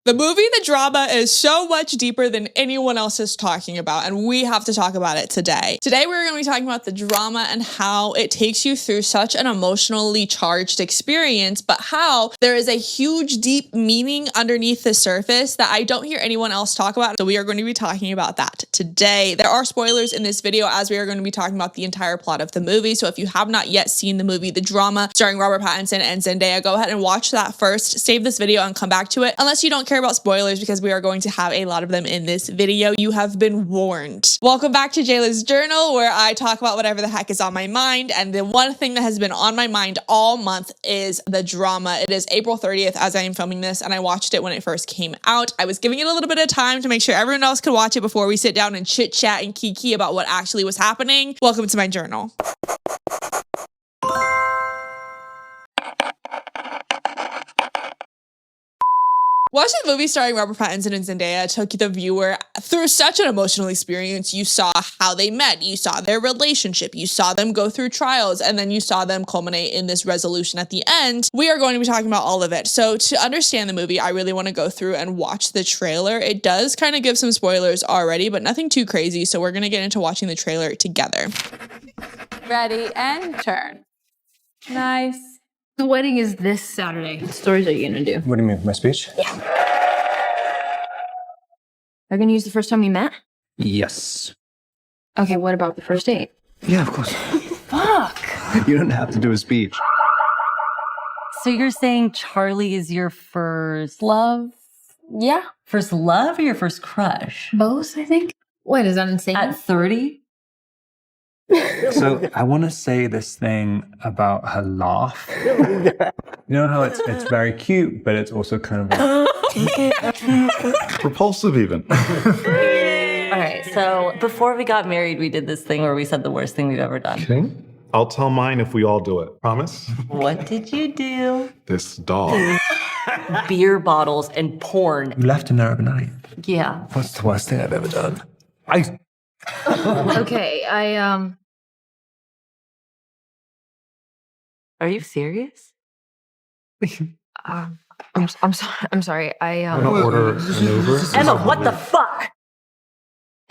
The movie, the drama, is so much deeper than anyone else is talking about, and we have to talk about it today. Today, we're going to be talking about the drama and how it takes you through such an emotionally charged experience, but how there is a huge, deep meaning underneath the surface that I don't hear anyone else talk about. So we are going to be talking about that today. There are spoilers in this video as we are going to be talking about the entire plot of the movie. So if you have not yet seen the movie, The Drama, starring Robert Pattinson and Zendaya, go ahead and watch that first. Save this video and come back to it. Unless you don't care about spoilers, because we are going to have a lot of them in this video. You have been warned. Welcome back to Jayla's Journal, where I talk about whatever the heck is on my mind. And the one thing that has been on my mind all month is The Drama. It is April 30th as I am filming this, and I watched it when it first came out. I was giving it a little bit of time to make sure everyone else could watch it before we sit down and chit chat and kiki about what actually was happening. Welcome to my journal. Watching the movie starring Robert Pattinson and Zendaya took the viewer through such an emotional experience. You saw how they met, you saw their relationship, you saw them go through trials, and then you saw them culminate in this resolution at the end. We are going to be talking about all of it. So to understand the movie, I really want to go through and watch the trailer. It does kind of give some spoilers already, but nothing too crazy. So we're going to get into watching the trailer together. Ready and turn. Nice. The wedding is this Saturday. What stories are you gonna do? What do you mean, my speech? Yeah. Are you gonna use the first time we met? Yes. Okay, what about the first date? Yeah, of course. Fuck! You don't have to do a speech. So you're saying Charlie is your first Love? Yeah. first love or your first crush? Both, I think. Wait, is that insane? At 30? So I want to say this thing about her laugh. You know how it's very cute, but it's also kind of repulsive even. All right, so before we got married, we did this thing where we said the worst thing we've ever done. Okay. I'll tell mine if we all do it. Promise? What did you do? This dog. Beer bottles and porn. You left him there overnight. Yeah. What's the worst thing I've ever done? Okay, Are you serious? I'm sorry. I'm gonna order an Uber. Emma, what the fuck?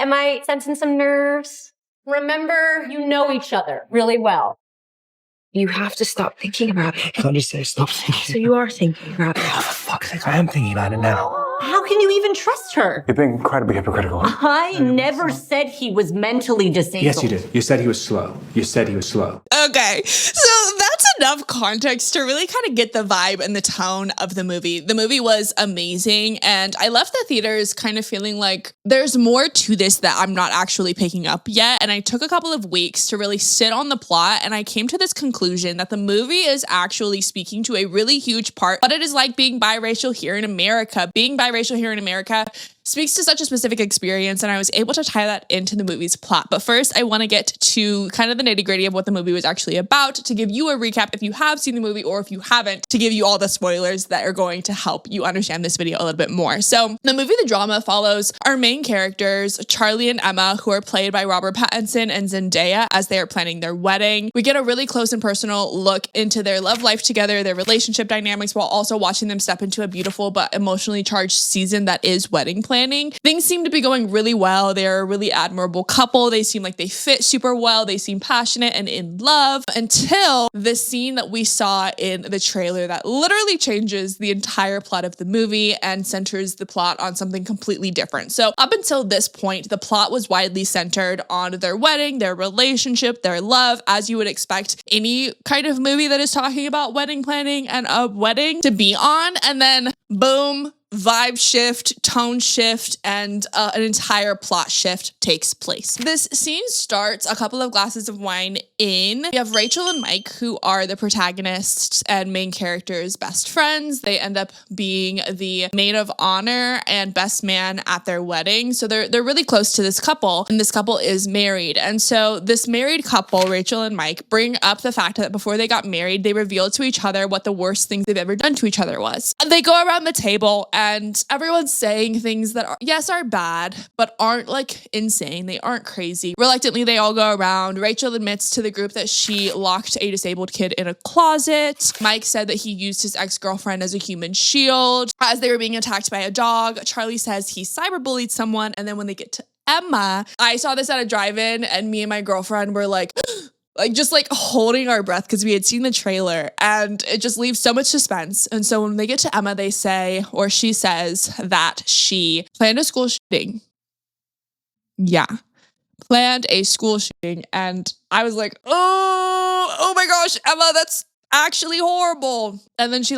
Am I sensing some nerves? Remember, you know each other really well. You have to stop thinking about it. Can't just say stop thinking. So you are thinking about it. Oh, for fuck's sake, I am thinking about it now. How can you even trust her? You're being incredibly hypocritical. I never said he was mentally disabled. Yes, you did. You said he was slow. You said he was slow. Okay, so that's enough context to really kind of get the vibe and the tone of the movie. The movie was amazing, and I left the theaters kind of feeling like there's more to this that I'm not actually picking up yet, and I took a couple of weeks to really sit on the plot, and I came to this conclusion that the movie is actually speaking to a really huge part what it is like being biracial here in America. Being biracial here in America speaks to such a specific experience, and I was able to tie that into the movie's plot. But first, I want to get to kind of the nitty-gritty of what the movie was actually about, to give you a recap if you have seen the movie, or if you haven't, to give you all the spoilers that are going to help you understand this video a little bit more. So the movie, The Drama, follows our main characters, Charlie and Emma, who are played by Robert Pattinson and Zendaya, as they are planning their wedding. We get a really close and personal look into their love life together, their relationship dynamics, while also watching them step into a beautiful but emotionally charged season that is wedding planning. Things seem to be going really well. They're a really admirable couple. They seem like they fit super well. They seem passionate and in love, until the scene that we saw in the trailer that literally changes the entire plot of the movie and centers the plot on something completely different. So up until this point, the plot was widely centered on their wedding, their relationship, their love, as you would expect any kind of movie that is talking about wedding planning and a wedding to be on. And then boom, vibe shift, tone shift, and an entire plot shift takes place. This scene starts a couple of glasses of wine in. We have Rachel and Mike, who are the protagonists and main characters' best friends. They end up being the maid of honor and best man at their wedding. So they're really close to this couple, and this couple is married. And so this married couple, Rachel and Mike, bring up the fact that before they got married, they revealed to each other what the worst things they've ever done to each other was. They go around the table and everyone's saying things that are bad, but aren't like insane. They aren't crazy. Reluctantly, they all go around. Rachel admits to the group that she locked a disabled kid in a closet. Mike said that he used his ex-girlfriend as a human shield as they were being attacked by a dog. Charlie says he cyberbullied someone, and then when they get to Emma, I saw this at a drive-in, and me and my girlfriend were like just like holding our breath because we had seen the trailer, and it just leaves so much suspense. And so when they get to Emma, they say, or she says, that she planned a school shooting. Yeah, planned a school shooting. And I was like, oh my gosh, Emma, that's actually horrible. And then she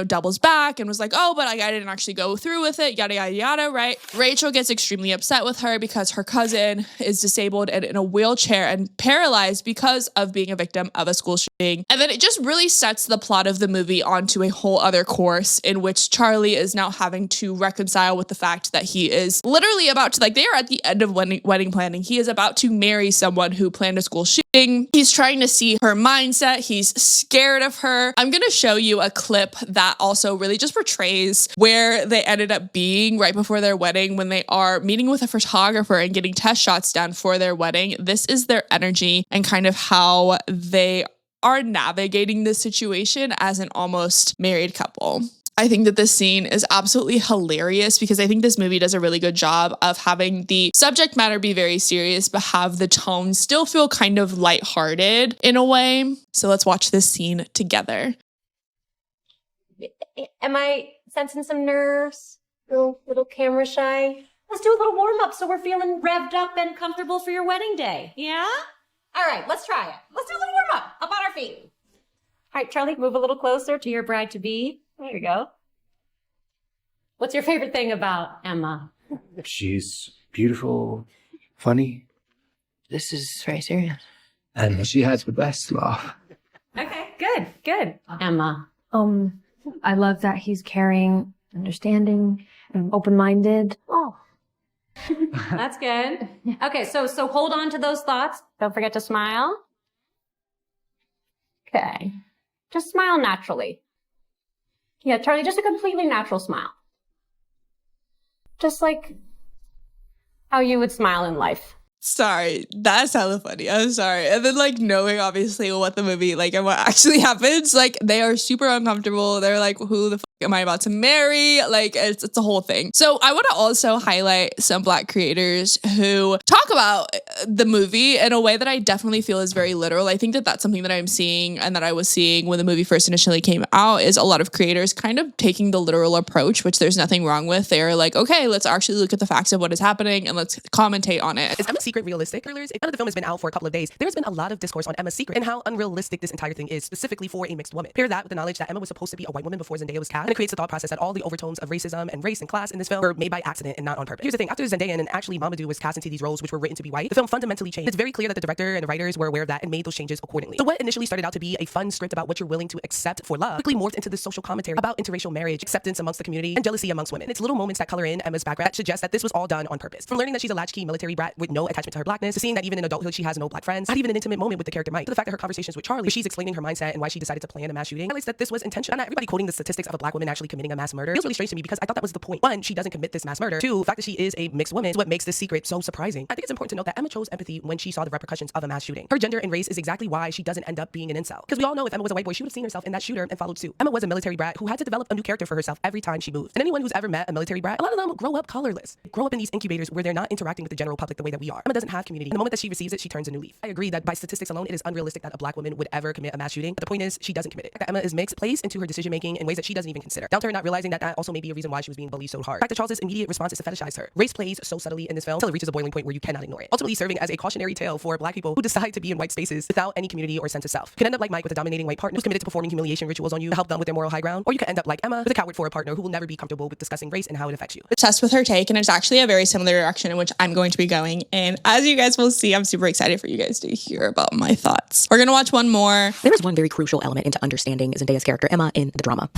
doubles back and was like, oh, but I didn't actually go through with it, yada, yada, yada, right? Rachel gets extremely upset with her because her cousin is disabled and in a wheelchair and paralyzed because of being a victim of a school shooting. And then it just really sets the plot of the movie onto a whole other course in which Charlie is now having to reconcile with the fact that he is literally about to, they are at the end of wedding planning. He is about to marry someone who planned a school shooting. He's trying to see her mindset. He's scared of her. I'm going to show you a clip that also really just portrays where they ended up being right before their wedding when they are meeting with a photographer and getting test shots done for their wedding. This is their energy and kind of how they are navigating this situation as an almost married couple. I think that this scene is absolutely hilarious because I think this movie does a really good job of having the subject matter be very serious, but have the tone still feel kind of lighthearted in a way. So let's watch this scene together. Am I sensing some nerves? Little camera shy? Let's do a little warm up so we're feeling revved up and comfortable for your wedding day. Yeah? All right, let's try it. Let's do a little warm up on our feet. All right, Charlie, move a little closer to your bride-to-be. There you go. What's your favorite thing about Emma? She's beautiful, funny. This is very serious. And she has the best laugh. Okay, good. Emma. I love that he's caring, understanding, and open-minded. Oh. That's good. Okay, so hold on to those thoughts. Don't forget to smile. Okay. Just smile naturally. Yeah, Charlie, just a completely natural smile. Just like how you would smile in life. Sorry, that's hella funny. I'm sorry. And then knowing obviously what the movie and what actually happens, they are super uncomfortable. They're like, who the fuck am I about to marry? It's a whole thing. So I want to also highlight some Black creators who talk about the movie in a way that I definitely feel is very literal. I think that that's something that I'm seeing and that I was seeing when the movie first initially came out is a lot of creators kind of taking the literal approach, which there's nothing wrong with. They're like, okay, let's actually look at the facts of what is happening and let's commentate on it. Is Emma's secret realistic? Thrillers, if none of the film has been out for a couple of days, there's been a lot of discourse on Emma's secret and how unrealistic this entire thing is, specifically for a mixed woman. Pair that with the knowledge that Emma was supposed to be a white woman before Zendaya was cast, and it creates the thought process that all the overtones of racism and race and class in this film were made by accident and not on purpose. Here's the thing, after Zendaya and actually Mamadou was cast into these roles which were written to be white, the film fundamentally changed. It's very clear that the director and the writers were aware of that and made those changes accordingly. So what initially started out to be a fun script about what you're willing to accept for love quickly morphed into this social commentary about interracial marriage, acceptance amongst the community, and jealousy amongst women. It's little moments that color in Emma's background that suggest that this was all done on purpose. From learning that she's a latchkey military brat with no attachment to her blackness, to seeing that even in adulthood she has no black friends, not even an intimate moment with the character Mike, to the fact that her conversations with Charlie, where she's explaining her mindset and why she decided to plan a mass shooting, highlights that this was intentional. Not everybody quoting the statistics of a black woman actually committing a mass murder feels really strange to me because I thought that was the point. One, she doesn't commit this mass murder. Two, the fact that she is a mixed woman is what makes this secret so surprising. I think it's important to note that Emma chose empathy when she saw the repercussions of a mass shooting. Her gender and race is exactly why she doesn't end up being an incel. Because we all know if Emma was a white boy, she would have seen herself in that shooter and followed suit. Emma was a military brat who had to develop a new character for herself every time she moved. And anyone who's ever met a military brat, a lot of them grow up colorless. Grow up in these incubators where they're not interacting with the general public the way that we are. Emma doesn't have community. The moment that she receives it, she turns a new leaf. I agree that by statistics alone, it is unrealistic that a black woman would ever commit a mass shooting. But the point is, she doesn't commit it. That Emma is mixed plays into her decision making in ways that she doesn't even consider. Down to her not realizing that also may be a reason why she was being bullied so hard. The fact that Charles's immediate response is to fetishize her. Race plays so subtly in this film until it reaches a boiling point where you cannot ignore it. Ultimately serving as a cautionary tale for black people who decide to be in white spaces without any community or sense of self. You can end up like Mike with a dominating white partner who's committed to performing humiliation rituals on you to help them with their moral high ground, or you can end up like Emma with a coward for a partner who will never be comfortable with discussing race and how it affects you. Obsessed with her take, and it's actually a very similar direction in which I'm going to be going. And as you guys will see, I'm super excited for you guys to hear about my thoughts. We're gonna watch one more. There is one very crucial element into understanding Zendaya's character Emma in the drama.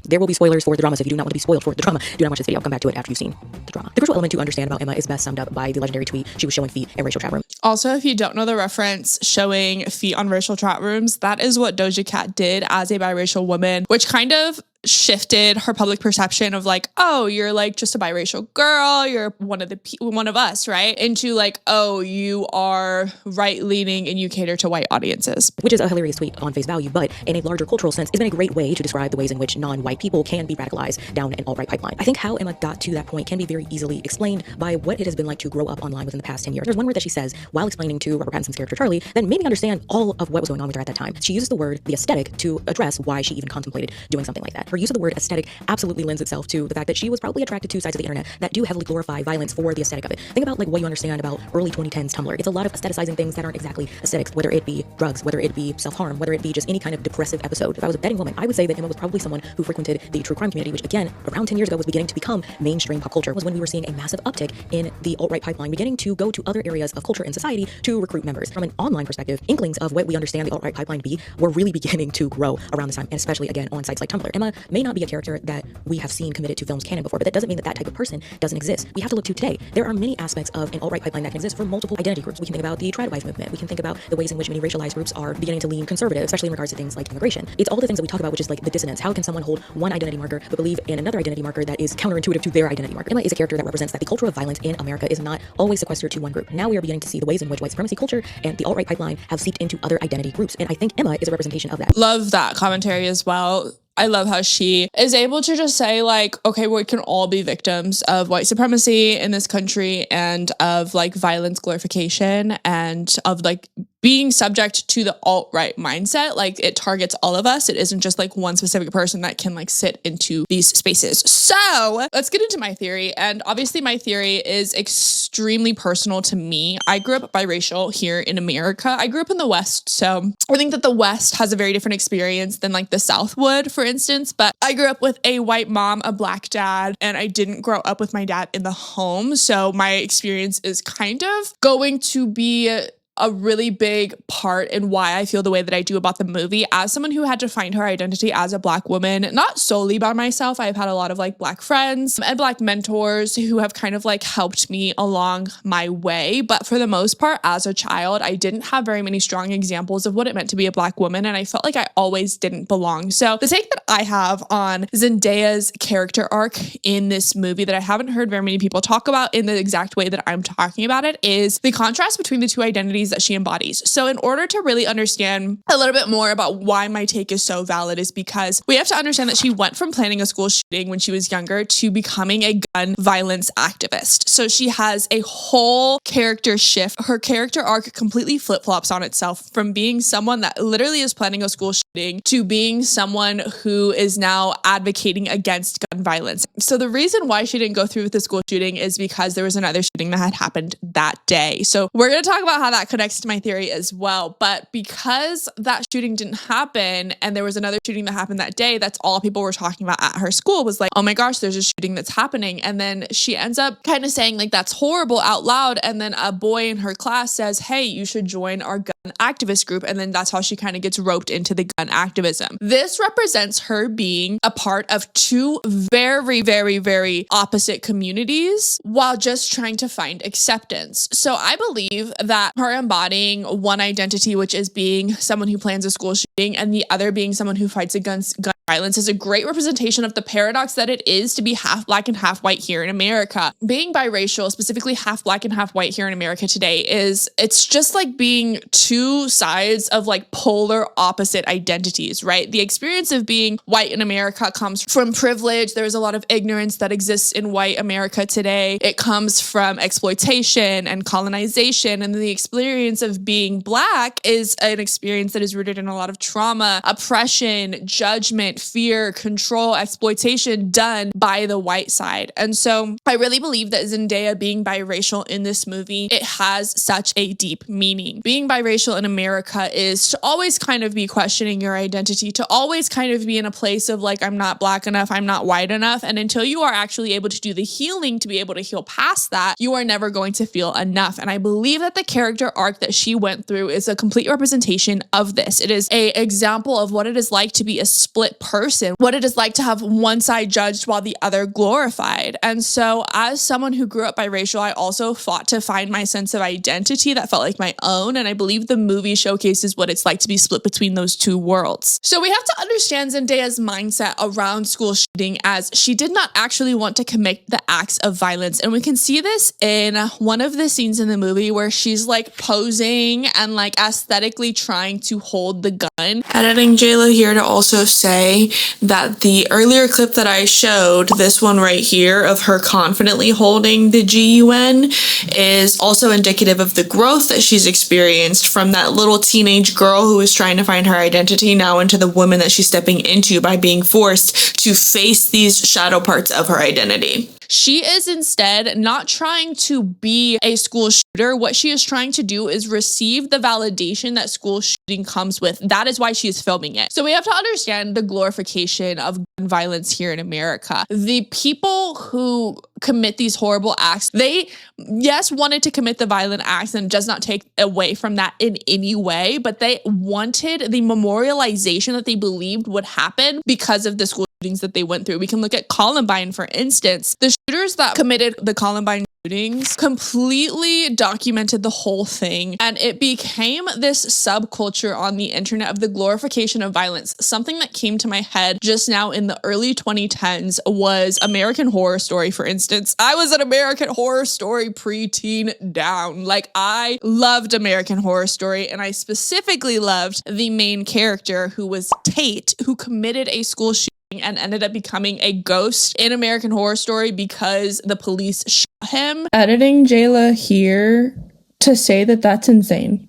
There will be spoilers for the drama, so if you do not want to be spoiled for the drama, do not watch this video. Come back to it after you've seen the drama. The crucial element to understand about Emma is best summed up by the legendary tweet she was showing feet in racial chat room. Also, if you don't know the reference, showing feet on racial chat rooms, that is what Doja Cat did as a biracial woman, which kind of shifted her public perception of like, oh, you're like just a biracial girl, you're one of us, right? Into like, oh, you are right-leaning and you cater to white audiences. Which is a hilarious tweet on face value, but in a larger cultural sense, it's been a great way to describe the ways in which non-white people can be radicalized down an alt-right pipeline. I think how Emma got to that point can be very easily explained by what it has been like to grow up online within the past 10 years. There's one word that she says while explaining to Robert Pattinson's character Charlie that made me understand all of what was going on with her at that time. She uses the word the aesthetic to address why she even contemplated doing something like that. Her use of the word aesthetic absolutely lends itself to the fact that she was probably attracted to sides of the internet that do heavily glorify violence for the aesthetic of it. Think about like what you understand about early 2010s Tumblr. It's a lot of aestheticizing things that aren't exactly aesthetics, whether it be drugs, whether it be self-harm, whether it be just any kind of depressive episode. If I was a betting woman, I would say that Emma was probably someone who frequented the true crime community, which again, around 10 years ago was beginning to become mainstream pop culture. Was when we were seeing a massive uptick in the alt-right pipeline beginning to go to other areas of culture and society to recruit members. From an online perspective, inklings of what we understand the alt-right pipeline to be were really beginning to grow around this time, and especially again on sites like Tumblr. Emma may not be a character that we have seen committed to film's canon before, but that doesn't mean that that type of person doesn't exist. We have to look to today. There are many aspects of an alt-right pipeline that can exist for multiple identity groups. We can think about the trad wife movement. We can think about the ways in which many racialized groups are beginning to lean conservative, especially in regards to things like immigration. It's all the things that we talk about, which is like the dissonance. How can someone hold one identity marker but believe in another identity marker that is counterintuitive to their identity marker? Emma is a character that represents that the culture of violence in America is not always sequestered to one group. Now we are beginning to see the ways in which white supremacy culture and the alt-right pipeline have seeped into other identity groups, and I think Emma is a representation of that. Love that commentary as well. I love how she is able to just say like, okay, we can all be victims of white supremacy in this country and of like violence glorification and of like being subject to the alt-right mindset. Like it targets all of us. It isn't just like one specific person that can like sit into these spaces. So let's get into my theory. And obviously my theory is extremely personal to me. I grew up biracial here in America. I grew up in the West. So I think that the West has a very different experience than like the South would, for instance. But I grew up with a white mom, a black dad, and I didn't grow up with my dad in the home. So my experience is kind of going to be a really big part in why I feel the way that I do about the movie. As someone who had to find her identity as a black woman, not solely by myself, I've had a lot of like black friends and black mentors who have kind of like helped me along my way. But for the most part, as a child, I didn't have very many strong examples of what it meant to be a black woman. And I felt like I always didn't belong. So the take that I have on Zendaya's character arc in this movie that I haven't heard very many people talk about in the exact way that I'm talking about it is the contrast between the two identities that she embodies. So in order to really understand a little bit more about why my take is so valid is because we have to understand that she went from planning a school shooting when she was younger to becoming a gun violence activist. So she has a whole character shift. Her character arc completely flip-flops on itself from being someone that literally is planning a school shooting to being someone who is now advocating against gun violence. So the reason why she didn't go through with the school shooting is because there was another shooting that had happened that day. So we're going to talk about how that connects to my theory as well. But because that shooting didn't happen and there was another shooting that happened that day, that's all people were talking about at her school was like, oh my gosh, there's a shooting that's happening. And then she ends up kind of saying like, that's horrible out loud. And then a boy in her class says, hey, you should join our gun activist group. And then that's how she kind of gets roped into the gun activism. This represents her being a part of two very, very, very opposite communities while just trying to find acceptance. So I believe that her embodying one identity, which is being someone who plans a school shooting, and the other being someone who fights against gun violence, is a great representation of the paradox that it is to be half black and half white here in America. Being biracial, specifically half black and half white here in America today, it's just like being two sides of like polar opposite identities, right? The experience of being white in America comes from privilege. There's a lot of ignorance that exists in white America today. It comes from exploitation and colonization. And the experience of being black is an experience that is rooted in a lot of trauma, oppression, judgment, fear, control, exploitation done by the white side. And so I really believe that Zendaya being biracial in this movie, it has such a deep meaning. Being biracial in America is to always kind of be questioning your identity, to always kind of be in a place of like, I'm not black enough, I'm not white enough. And until you are actually able to do the healing to be able to heal past that, you are never going to feel enough. And I believe that the character arc that she went through is a complete representation of this. It is an example of what it is like to be a split person, what it is like to have one side judged while the other glorified. And so as someone who grew up biracial, I also fought to find my sense of identity that felt like my own. And I believe the movie showcases what it's like to be split between those two worlds. So we have to understand Zendaya's mindset around school shooting, as she did not actually want to commit the acts of violence. And we can see this in one of the scenes in the movie where she's like posing and like aesthetically trying to hold the gun. Editing Jayla here to also say that the earlier clip that I showed, this one right here of her confidently holding the GUN, is also indicative of the growth that she's experienced from that little teenage girl who was trying to find her identity now into the woman that she's stepping into by being forced to face these shadow parts of her identity. She is instead not trying to be a school shooter. What she is trying to do is receive the validation that school shooting comes with. That is why she is filming it. So we have to understand the glorification of gun violence here in America. The people who commit these horrible acts, they, yes, wanted to commit the violent acts, and does not take away from that in any way, but they wanted the memorialization that they believed would happen because of the school shootings that they went through. We can look at Columbine, for instance. The shooters that committed the Columbine shootings completely documented the whole thing, and it became this subculture on the internet of the glorification of violence. Something that came to my head just now in the early 2010s was American Horror Story, for instance. I was an American Horror Story preteen down. Like, I loved American Horror Story, and I specifically loved the main character, who was Tate, who committed a school shooting and ended up becoming a ghost in American Horror Story because the police shot him. Editing Jayla here to say that that's insane.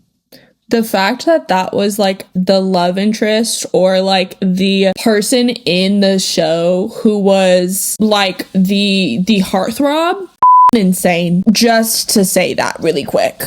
The fact that that was like the love interest, or like the person in the show who was like the heartthrob, insane. Just to say that really quick.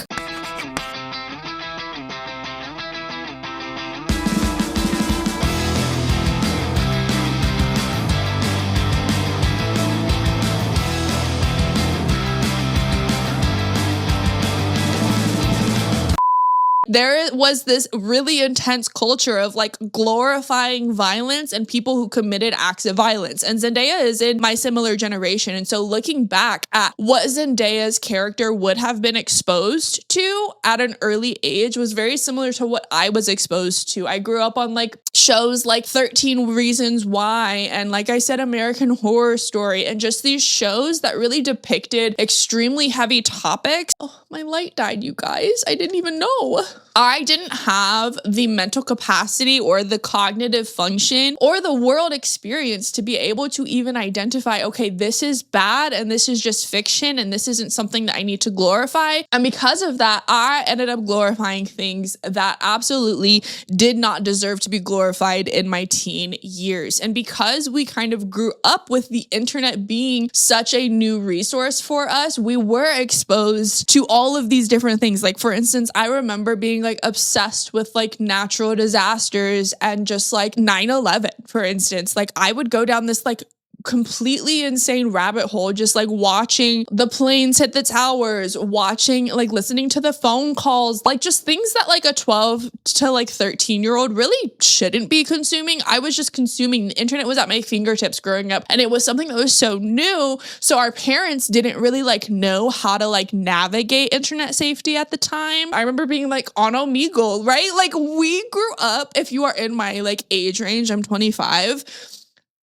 There was this really intense culture of like glorifying violence and people who committed acts of violence. And Zendaya is in my similar generation. And so looking back at what Zendaya's character would have been exposed to at an early age was very similar to what I was exposed to. I grew up on like shows like 13 Reasons Why, and like I said, American Horror Story, and just these shows that really depicted extremely heavy topics. Oh, my light died, you guys. I didn't even know. I didn't have the mental capacity or the cognitive function or the world experience to be able to even identify, okay, this is bad and this is just fiction and this isn't something that I need to glorify. And because of that, I ended up glorifying things that absolutely did not deserve to be glorified in my teen years. And because we kind of grew up with the internet being such a new resource for us, we were exposed to all of these different things. Like, for instance, I remember being like obsessed with like natural disasters and just like 9/11, for instance. Like, I would go down this like completely insane rabbit hole, just like watching the planes hit the towers, watching, like listening to the phone calls, like just things that like a 12 to like 13-year-old really shouldn't be consuming. I was just consuming. The internet was at my fingertips growing up, and it was something that was so new. So our parents didn't really like know how to like navigate internet safety at the time. I remember being like on Omegle, right? Like, we grew up, if you are in my like age range, I'm 25,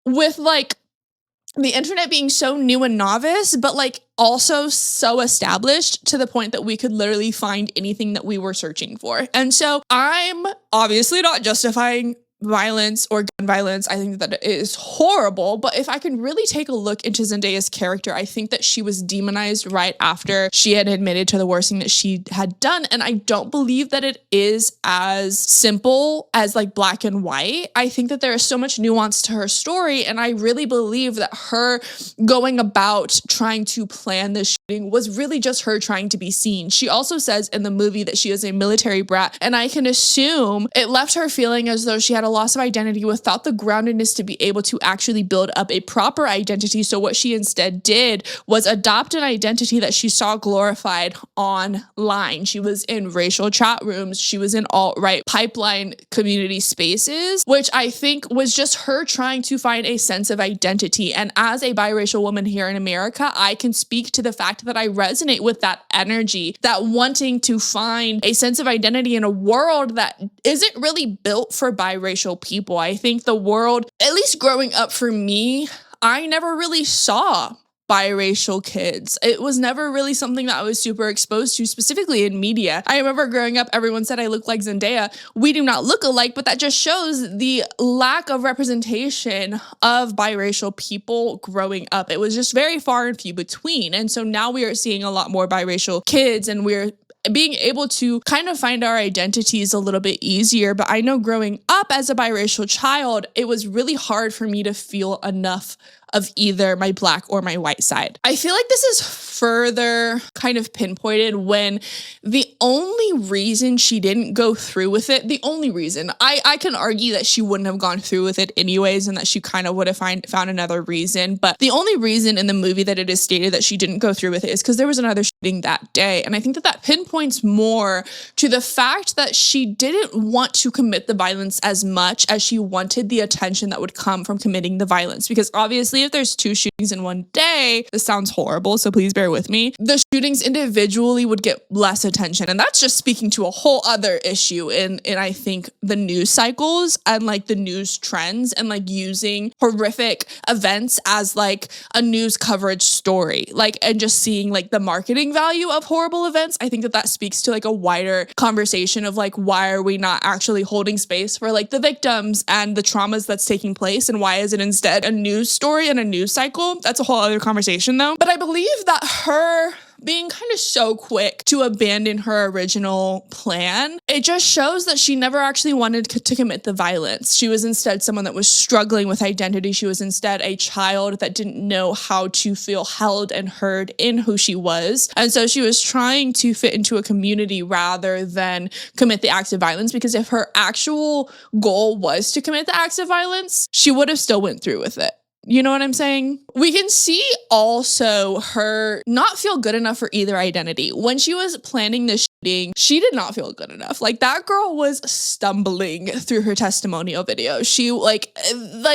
with like the internet being so new and novice, but like also so established to the point that we could literally find anything that we were searching for. And so I'm obviously not justifying violence or gun violence. I think that it is horrible. But if I can really take a look into Zendaya's character, I think that she was demonized right after she had admitted to the worst thing that she had done. And I don't believe that it is as simple as like black and white. I think that there is so much nuance to her story. And I really believe that her going about trying to plan this was really just her trying to be seen. She also says in the movie that she is a military brat, and I can assume it left her feeling as though she had a loss of identity without the groundedness to be able to actually build up a proper identity. So what she instead did was adopt an identity that she saw glorified online. She was in racial chat rooms. She was in alt-right pipeline community spaces, which I think was just her trying to find a sense of identity. And as a biracial woman here in America, I can speak to the fact that I resonate with that energy, that wanting to find a sense of identity in a world that isn't really built for biracial people. I think the world, at least growing up for me, I never really saw biracial kids. It was never really something that I was super exposed to, specifically in media. I remember growing up, everyone said I looked like Zendaya. We do not look alike, but that just shows the lack of representation of biracial people growing up. It was just very far and few between. And so now we are seeing a lot more biracial kids, and we're being able to kind of find our identities a little bit easier. But I know growing up as a biracial child, it was really hard for me to feel enough of either my Black or my white side. I feel like this is further kind of pinpointed when the only reason she didn't go through with it, the only reason, I can argue that she wouldn't have gone through with it anyways, and that she kind of would have found another reason. But the only reason in the movie that it is stated that she didn't go through with it is because there was another shooting that day. And I think that that pinpoints more to the fact that she didn't want to commit the violence as much as she wanted the attention that would come from committing the violence. Because obviously, if there's 2 shootings in one day, this sounds horrible, so please bear with me, the shootings individually would get less attention. And that's just speaking to a whole other issue in I think the news cycles and like the news trends, and like using horrific events as like a news coverage story, like, and just seeing like the marketing value of horrible events. I think that that speaks to like a wider conversation of like, why are we not actually holding space for like the victims and the traumas that's taking place, and why is it instead a news story and a news cycle? That's a whole other conversation though. But I believe that her being kind of so quick to abandon her original plan, it just shows that she never actually wanted to commit the violence. She was instead someone that was struggling with identity. She was instead a child that didn't know how to feel held and heard in who she was. And so she was trying to fit into a community rather than commit the acts of violence, because if her actual goal was to commit the acts of violence, she would have still went through with it. You know what I'm saying? We can see also her not feel good enough for either identity. When she was planning the shooting, she did not feel good enough. Like, that girl was stumbling through her testimonial video. She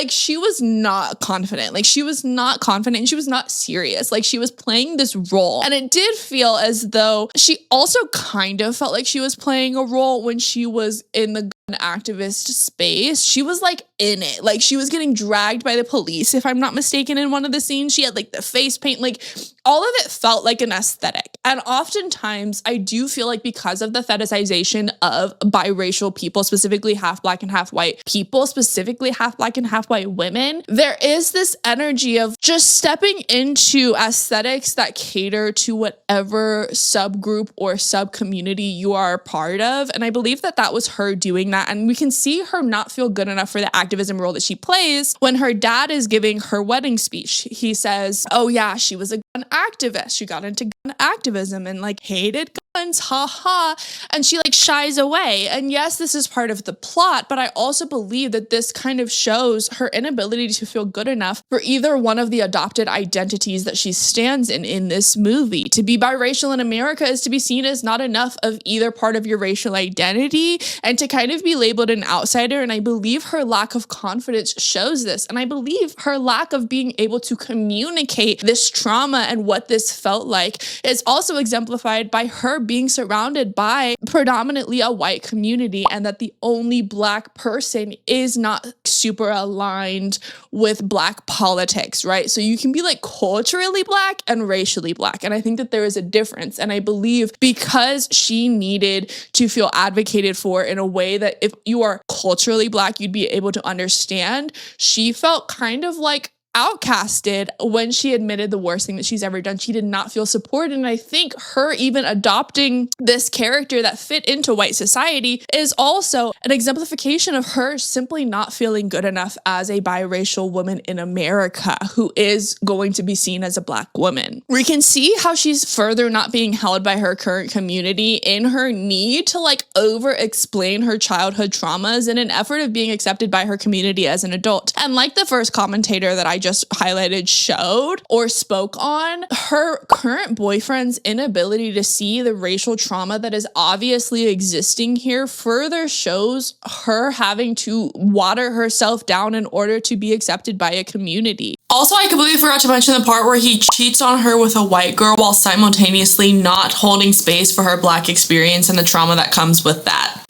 she was not confident. Like, she was not confident and she was not serious. Like, she was playing this role. And it did feel as though she also kind of felt like she was playing a role when she was in the gun activist space. She was like in it. Like, she was getting dragged by the police, if I'm not mistaken, in one of the scenes. She had like the face paint, like all of it felt like an aesthetic. And oftentimes I do feel like because of the fetishization of biracial people, specifically half Black and half white people, specifically half Black and half white women, there is this energy of just stepping into aesthetics that cater to whatever subgroup or sub-community you are a part of. And I believe that that was her doing that. And we can see her not feel good enough for the activism role that she plays when her dad is giving her wedding speech. He says, oh yeah, she was a gun activist. She got into gun activism and like hated guns, haha. And she like shies away. And yes, this is part of the plot, but I also believe that this kind of shows her inability to feel good enough for either one of the adopted identities that she stands in this movie. To be biracial in America is to be seen as not enough of either part of your racial identity and to kind of be labeled an outsider. And I believe her lack of confidence shows this. And I believe her lack of being able to communicate this trauma and what this felt like is also exemplified by her being surrounded by predominantly a white community, and that the only Black person is not super aligned with Black politics, right? So you can be like culturally Black and racially Black. And I think that there is a difference. And I believe because she needed to feel advocated for in a way that if you are culturally Black, you'd be able to understand, she felt kind of like outcasted when she admitted the worst thing that she's ever done. She did not feel supported. And I think her even adopting this character that fit into white society is also an exemplification of her simply not feeling good enough as a biracial woman in America who is going to be seen as a Black woman. We can see how she's further not being held by her current community in her need to like over explain her childhood traumas in an effort of being accepted by her community as an adult. And like the first commentator that I just highlighted showed or spoke on, her current boyfriend's inability to see the racial trauma that is obviously existing here further shows her having to water herself down in order to be accepted by a community. Also, I completely forgot to mention the part where he cheats on her with a white girl while simultaneously not holding space for her Black experience and the trauma that comes with that.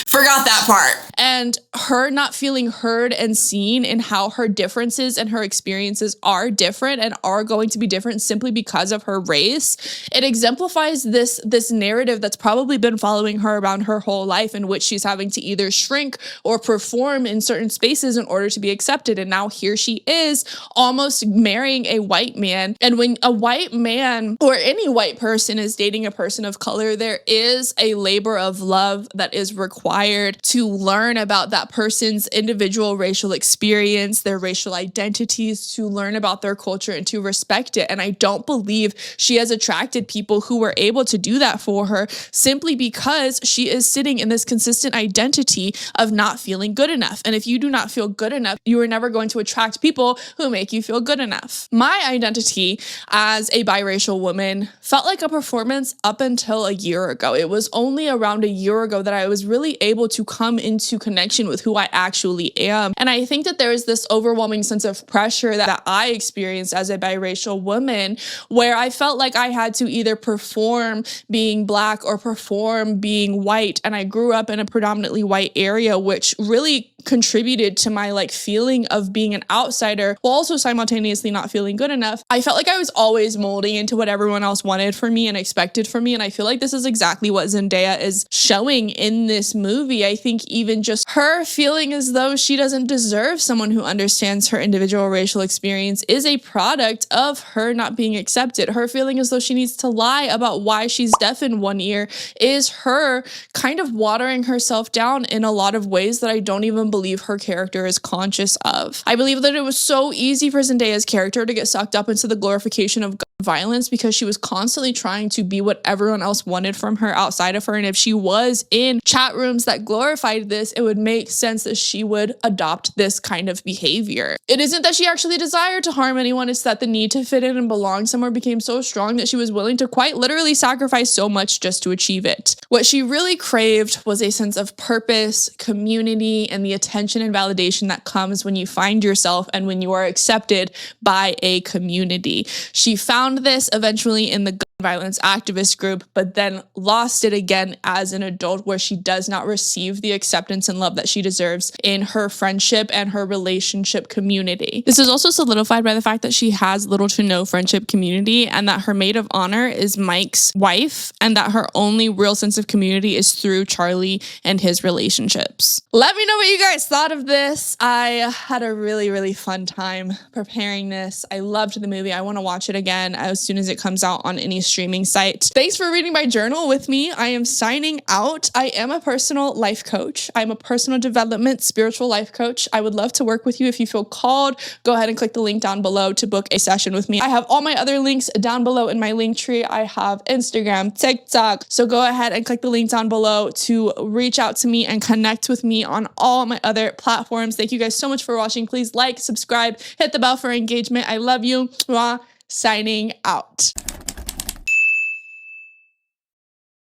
Forgot that part. And her not feeling heard and seen in how her differences and her experiences are different and are going to be different simply because of her race. It exemplifies this narrative that's probably been following her around her whole life, in which she's having to either shrink or perform in certain spaces in order to be accepted. And now here she is almost marrying a white man. And when a white man or any white person is dating a person of color, there is a labor of love that is required to learn about that person's individual racial experience, their racial identities, to learn about their culture and to respect it. And I don't believe she has attracted people who were able to do that for her simply because she is sitting in this consistent identity of not feeling good enough. And if you do not feel good enough, you are never going to attract people who make you feel good enough. My identity as a biracial woman felt like a performance up until a year ago. It was only around a year ago that I was really able to come into connection with who I actually am. And I think that there is this overwhelming sense of pressure that I experienced as a biracial woman, where I felt like I had to either perform being Black or perform being white. And I grew up in a predominantly white area, which really contributed to my like feeling of being an outsider while also simultaneously not feeling good enough. I felt like I was always molding into what everyone else wanted for me and expected from me. And I feel like this is exactly what Zendaya is showing in this movie. I think even just her feeling as though she doesn't deserve someone who understands her individual racial experience is a product of her not being accepted. Her feeling as though she needs to lie about why she's deaf in one ear is her kind of watering herself down in a lot of ways that I don't even believe her character is conscious of. I believe that it was so easy for Zendaya's character to get sucked up into the glorification of gun violence because she was constantly trying to be what everyone else wanted from her outside of her. And if she was in chat rooms that glorified this, it would make sense that she would adopt this kind of behavior. It isn't that she actually desired to harm anyone, it's that the need to fit in and belong somewhere became so strong that she was willing to quite literally sacrifice so much just to achieve it. What she really craved was a sense of purpose, community, and the attention and validation that comes when you find yourself and when you are accepted by a community. She found this eventually in the gun violence activist group, but then lost it again as an adult, where she does not receive the acceptance and love that she deserves in her friendship and her relationship community. This is also solidified by the fact that she has little to no friendship community, and that her maid of honor is Mike's wife, and that her only real sense of community is through Charlie and his relationships. Let me know what you guys thought of this. I had a really, really fun time preparing this. I loved the movie. I want to watch it again as soon as it comes out on any streaming site. Thanks for reading my journal with me. I am signing out. I am a personal life coach. I'm a personal development spiritual life coach. I would love to work with you. If you feel called, go ahead and click the link down below to book a session with me. I have all my other links down below in my link tree. I have Instagram, TikTok. So go ahead and click the link down below to reach out to me and connect with me on all my other platforms. Thank you guys so much for watching. Please like, subscribe, hit the bell for engagement. I love you. Mwah. Signing out.